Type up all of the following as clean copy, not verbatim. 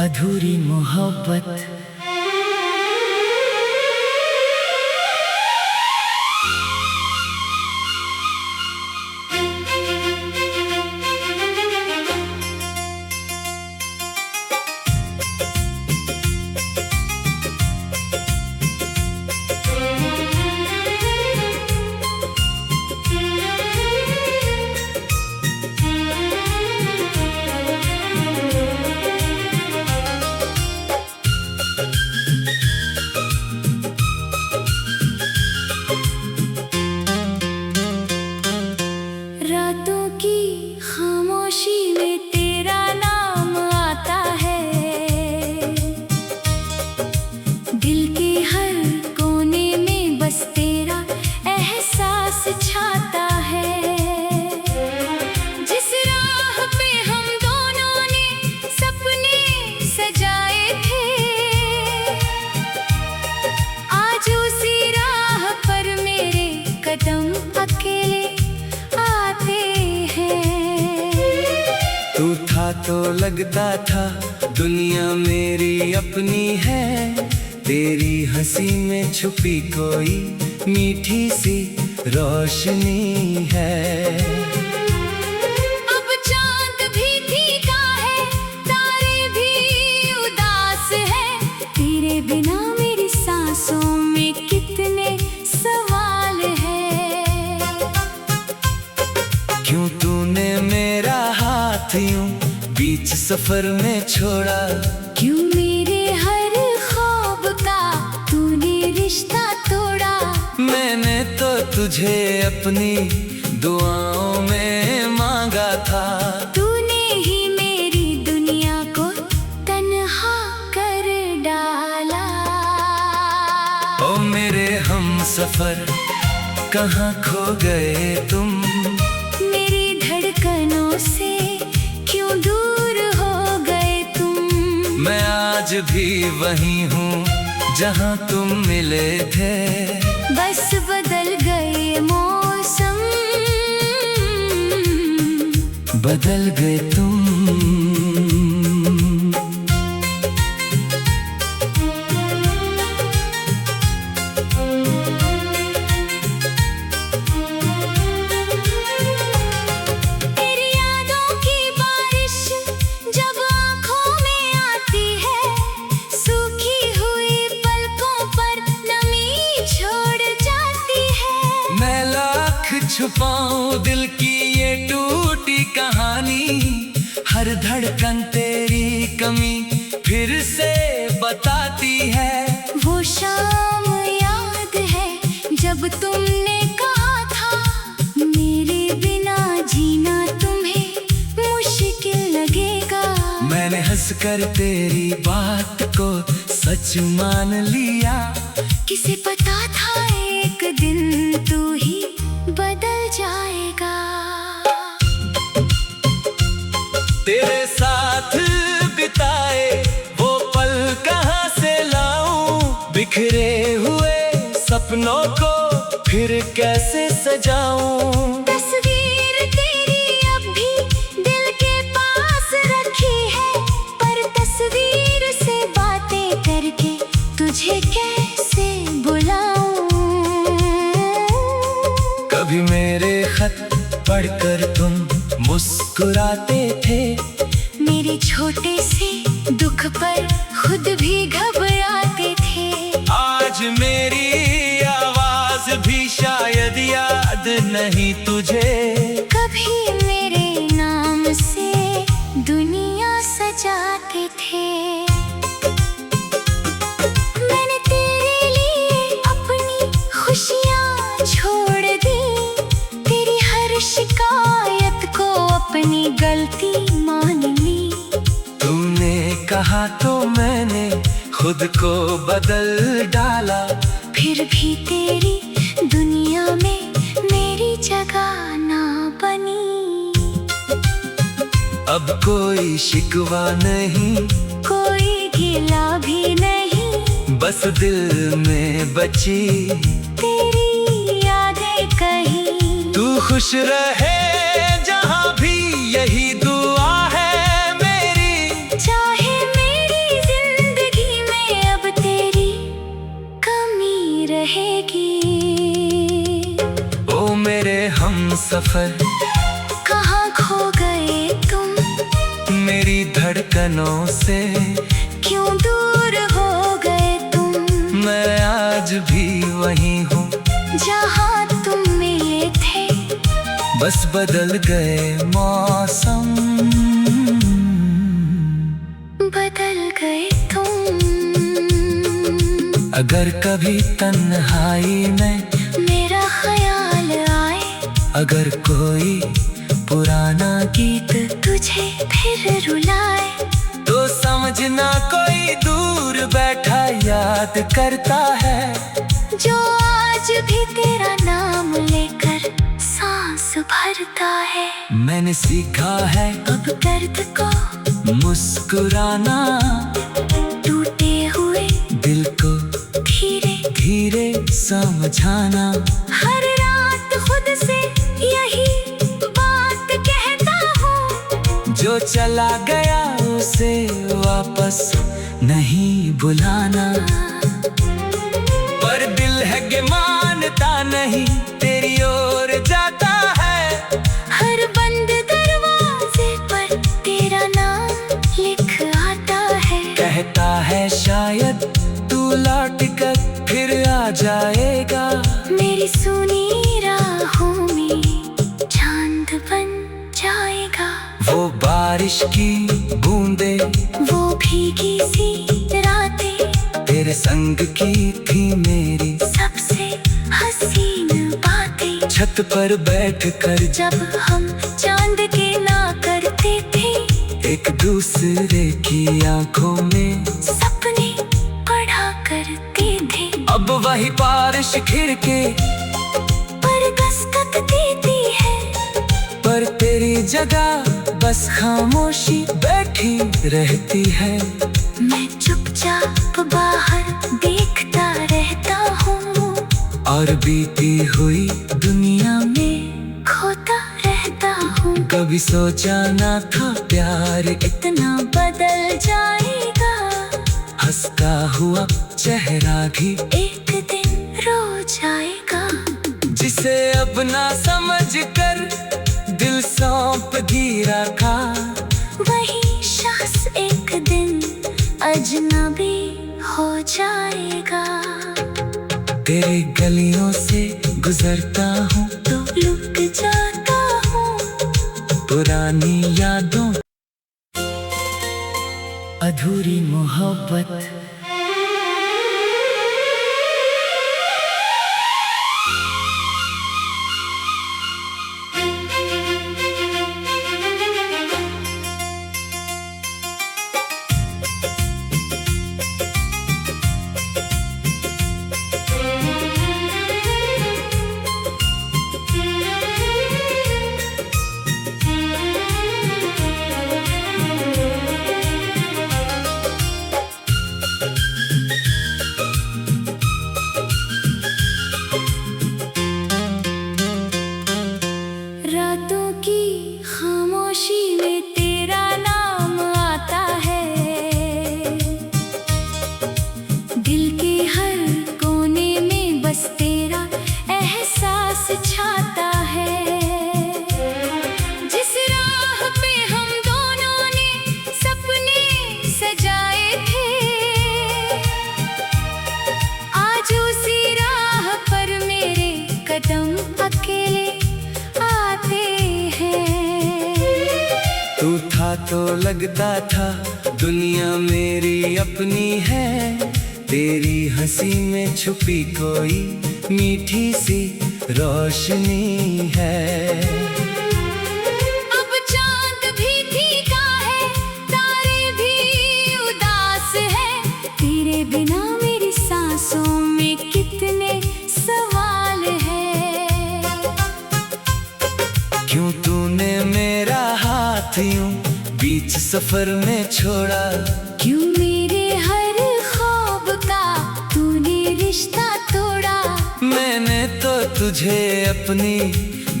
अधूरी मोहब्बत। रातों की खामोशी में तेरा नाम आता है, दिल के हर कोने में बस तेरा एहसास छाता है। जिस राह पे हम दोनों ने सपने सजाए थे, आज उसी राह पर मेरे कदम अकेले आते हैं। तू था तो लगता था दुनिया मेरी अपनी है, तेरी हंसी में छुपी कोई मीठी सी रोशनी है। अब चांद भी फीका है, तारे भी उदास है, तेरे बिना मेरी सांसों में कितने सवाल है। क्यों तूने मेरा हाथ यूं बीच सफर में छोड़ा, क्यों मेरे हर ख्वाब का तूने रिश्ता तोड़ा। मैंने तो तुझे अपनी दुआओं में मांगा था। तूने ही मेरी दुनिया को तन्हा कर डाला। ओ मेरे हमसफर कहाँ खो गए तुम, मेरी धड़कनों से क्यों दूर हो गए तुम। मैं आज भी वही हूँ जहाँ तुम मिले थे। बस बदल गए मौसम, बदल गए तुम। तेरी यादों की बारिश जब आँखों में आती है, सूखी हुई पलकों पर नमी छोड़ जाती है। मैं लाख छुपाऊं दिल की ये टूटी कहानी, हर धड़कन तेरी कमी फिर से बताती है। वो शाम याद है जब तुमने कहा था, मेरे बिना जीना तुम्हें मुश्किल लगेगा। मैंने हंसकर तेरी बात को सच मान लिया। किसे पता था एक दिन तू ही बदल जाएगा। तेरे साथ बिताए वो पल कहाँ से लाऊं, बिखरे हुए सपनों को फिर कैसे सजाऊं। तस्वीर तेरी अब भी दिल के पास रखी है, पर तस्वीर से बातें करके तुझे कैसे बुलाऊं। कभी मेरे खत पढ़कर तुम मुस्कुराते थे, मेरे छोटे से दुख पर खुद भी घबराते थे। आज मेरी आवाज भी शायद याद नहीं तुझे। कभी मेरे नाम से दुनिया सजाते थे। मैंने तेरे लिए अपनी खुशियाँ छोड़ दी, तेरी हर शिकायत को अपनी गलती मान ली। तूने कहा तो मैंने खुद को बदल डाला, फिर भी तेरी दुनिया में मेरी जगह ना बनी। अब कोई शिकवा नहीं, कोई गिला भी नहीं, बस दिल में बची तेरी यादें कहीं। तू खुश रहे जहाँ भी, यही दुआ है मेरी। चाहे मेरी सफर, कहाँ खो गए तुम, मेरी धड़कनों से क्यों दूर हो गए तुम। मैं आज भी वहीं हूँ जहाँ तुम मिले थे, बस बदल गए मौसम, बदल गए तुम। अगर कभी तन्हाई में मेरा ख्याल आए, अगर कोई पुराना गीत तुझे फिर रुलाए, तो समझना कोई दूर बैठा याद करता है, जो आज भी तेरा नाम लेकर सांस भरता है। मैंने सीखा है अब दर्द को मुस्कुराना, टूटे हुए दिल को धीरे धीरे समझाना। हर रात खुद से यही बात कहता हूँ, जो चला गया उसे वापस नहीं बुलाना, पर दिल है कि मानता नहीं, तेरी ओर जाता है। हर बंद दरवाजे पर तेरा नाम लिख आता है, कहता है शायद तू लौट कर फिर आ जाएगा, मेरी सुनी राहों में चांद बन जाएगा। वो बारिश की बूंदे, वो भीगी सी रातें, तेरे संग की थी मेरी सबसे हसीन बातें। छत पर बैठ कर जब हम चांद के ना करते थे, एक दूसरे की आंखों में सपने पढ़ा करते थे। अब वही बारिश खिड़के पर दस्तक देती है, पर तेरी जगह बस खामोशी बैठी रहती है। मैं चुपचाप बाहर देखता रहता हूँ, और बीती हुई दुनिया में खोता रहता हूँ। कभी सोचा ना था प्यार इतना बदल जाएगा, हंसता हुआ चेहरा भी एक दिन रो जाएगा। जिसे अब ना समझ कर दिल सौंप गिरा था, वही शख्स एक दिन अजनबी हो जाएगा। तेरे गलियों से गुजरता हूँ तो लुट जाता हूँ, पुरानी यादों, अधूरी मोहब्बत। रातों की खामोशी में तेरा नाम आता है, दिल के हर कोने में बस तेरा एहसास छाता है। जिस राह पे हम दोनों ने सपने सजाए थे, आज उसी राह पर मेरे कदम अकेले आते हैं। तू था तो लगता था दुनिया मेरी अपनी है, तेरी हंसी में छुपी कोई मीठी सी रोशनी है। अब चांद भी फीका है, तारे भी उदास है, तेरे बिना मेरी सांसों में कितने सवाल है। क्यों तूने मेरा हाथ यूं बीच सफर में छोड़ा, क्यों मेरे हर ख्वाब का तूने रिश्ता तोड़ा। मैंने तो तुझे अपनी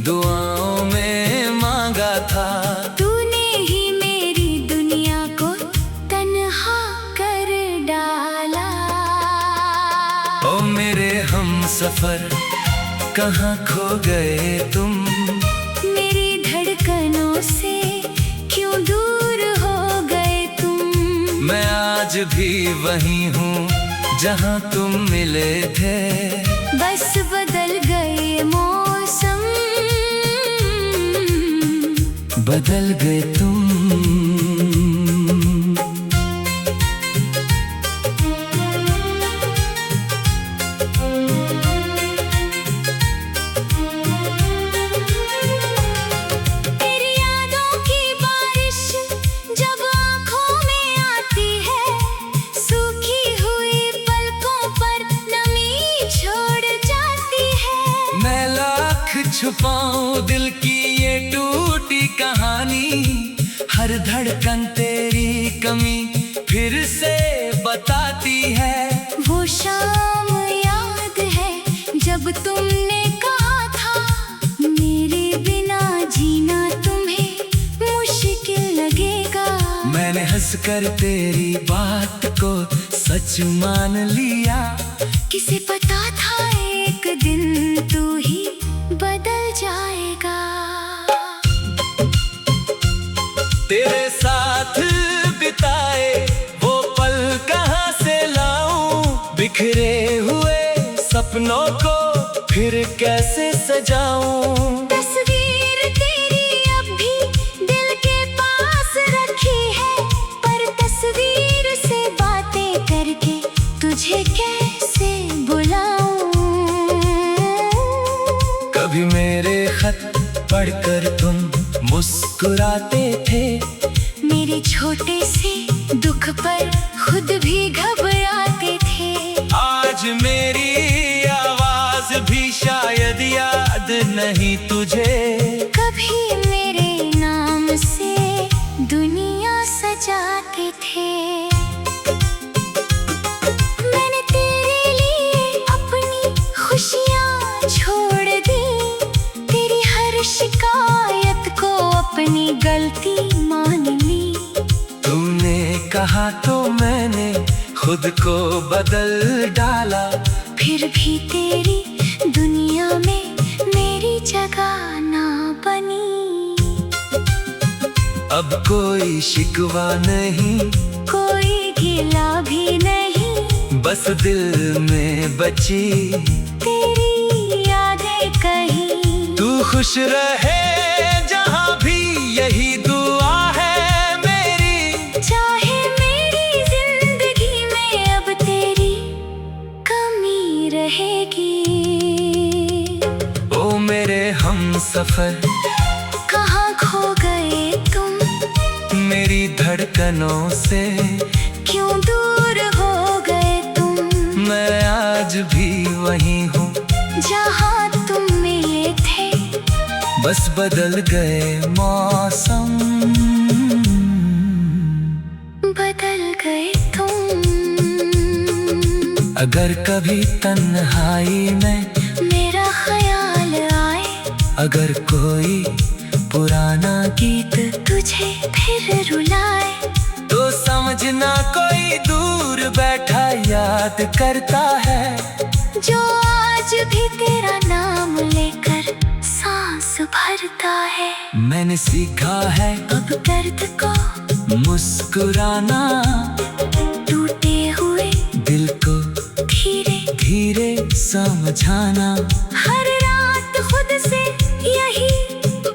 दुआओं में मांगा था, तूने ही मेरी दुनिया को तन्हा कर डाला। ओ मेरे हम सफर कहाँ खो गए तुम, आज भी वही हूँ जहाँ तुम मिले थे। बस बदल गए मौसम, बदल गए तुम। तेरी यादों की बारिश जब आँखों में आती है, सूखी हुई पलकों पर नमी छोड़ जाती है। मैं लाख छुपाऊं दिल की ये टूटी कहानी, हर धड़कन तेरी कमी फिर से बताती है। वो शाम याद है जब तुमने कहा था, मेरे बिना जीना तुम्हें मुश्किल लगेगा। मैंने हंसकर तेरी बात को सच मान लिया। किसे पता था एक दिन तू ही बदल जाएगा। तेरे साथ बिताए वो पल कहाँ से लाऊं, बिखरे हुए सपनों को फिर कैसे सजाऊं। तस्वीर तेरी अब भी दिल के पास रखी है, पर तस्वीर से बातें करके तुझे कैसे बुलाऊं। कभी मेरे खत पढ़कर तुम मुस्कुराते थे, मेरे छोटे से दुख पर खुद भी घबराते थे। आज मेरी आवाज भी शायद याद नहीं तुझे। कभी मेरे नाम से दुनिया सजाते थे। मैंने तेरे लिए अपनी खुशियाँ छोड़ दी, तेरी हर शिकायत को अपनी गलती मान ली। तूने कहा तो मैंने खुद को बदल डाला, फिर भी तेरी दुनिया में मेरी जगह ना बनी। अब कोई शिकवा नहीं, कोई गिला भी नहीं, बस दिल में बची तेरी यादें कहीं। तू खुश रहे जहाँ भी, यही दुआ है मेरी। चाहे मेरी जिंदगी में अब तेरी कमी रहेगी। ओ मेरे हमसफर, कहाँ खो गए तुम, मेरी धड़कनों से क्यों दूर हो गए तुम। मैं आज भी वही हूँ जहाँ तुम मिले थे, बस बदल गए मौसम, बदल गए तुम। अगर कभी तन्हाई में मेरा ख्याल आए, अगर कोई पुराना गीत तुझे फिर रुलाए, तो समझना कोई दूर बैठा याद करता है। जो आज भी तेरा नाम लेकर सांस भरता है। मैंने सीखा है अब दर्द को मुस्कुराना, टूटे हुए दिल को धीरे धीरे समझाना। हर रात खुद से यही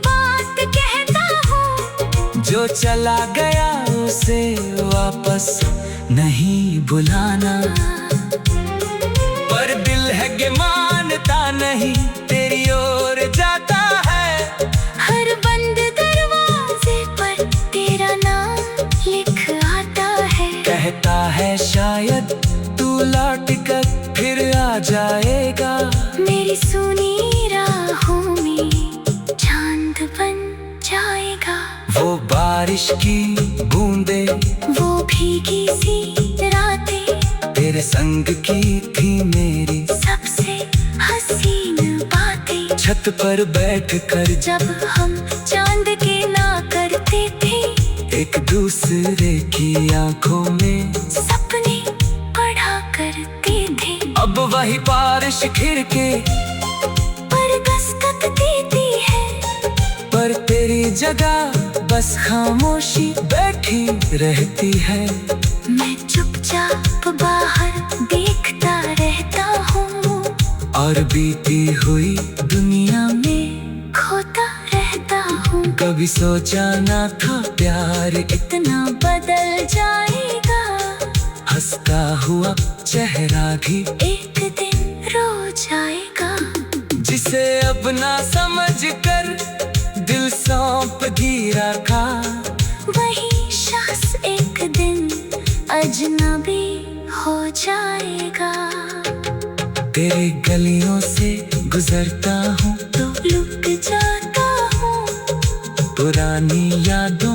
बात कहता हूँ, जो चला गया उसे वापस नहीं बुलाना। पर दिल है कि मानता नहीं, तेरी ओर जाता है। हर बंद दरवाजे पर तेरा नाम लिख आता है। कहता है शायद तू लौट कर फिर आ जाएगा। मेरी सुनी राहों में चांद बन जाएगा। वो बारिश की बूंदे, वो भीगी सी रातें, तेरे संग की थी मेरी सबसे हसीन बातें। छत पर बैठ कर जब हम चांद के ना करते थे, एक दूसरे की आंखों में सपने पढ़ा करते थे। अब वही बारिश घिर के पर दस्तक देती है, पर तेरी जगह बस खामोशी बैठी रहती है। मैं चुप अब बाहर देखता रहता हूँ और बीती हुई दुनिया में खोता रहता हूँ। कभी सोचा ना था प्यार इतना बदल जाएगा, हंसता हुआ चेहरा भी एक दिन रो जाएगा। जिसे अब ना समझ कर दिल सौंप गिरा था, वही शख्स एक दिन अजनबी हो जाएगा। तेरे गलियों से गुजरता हूँ तो लुक जाता हूँ, पुरानी यादों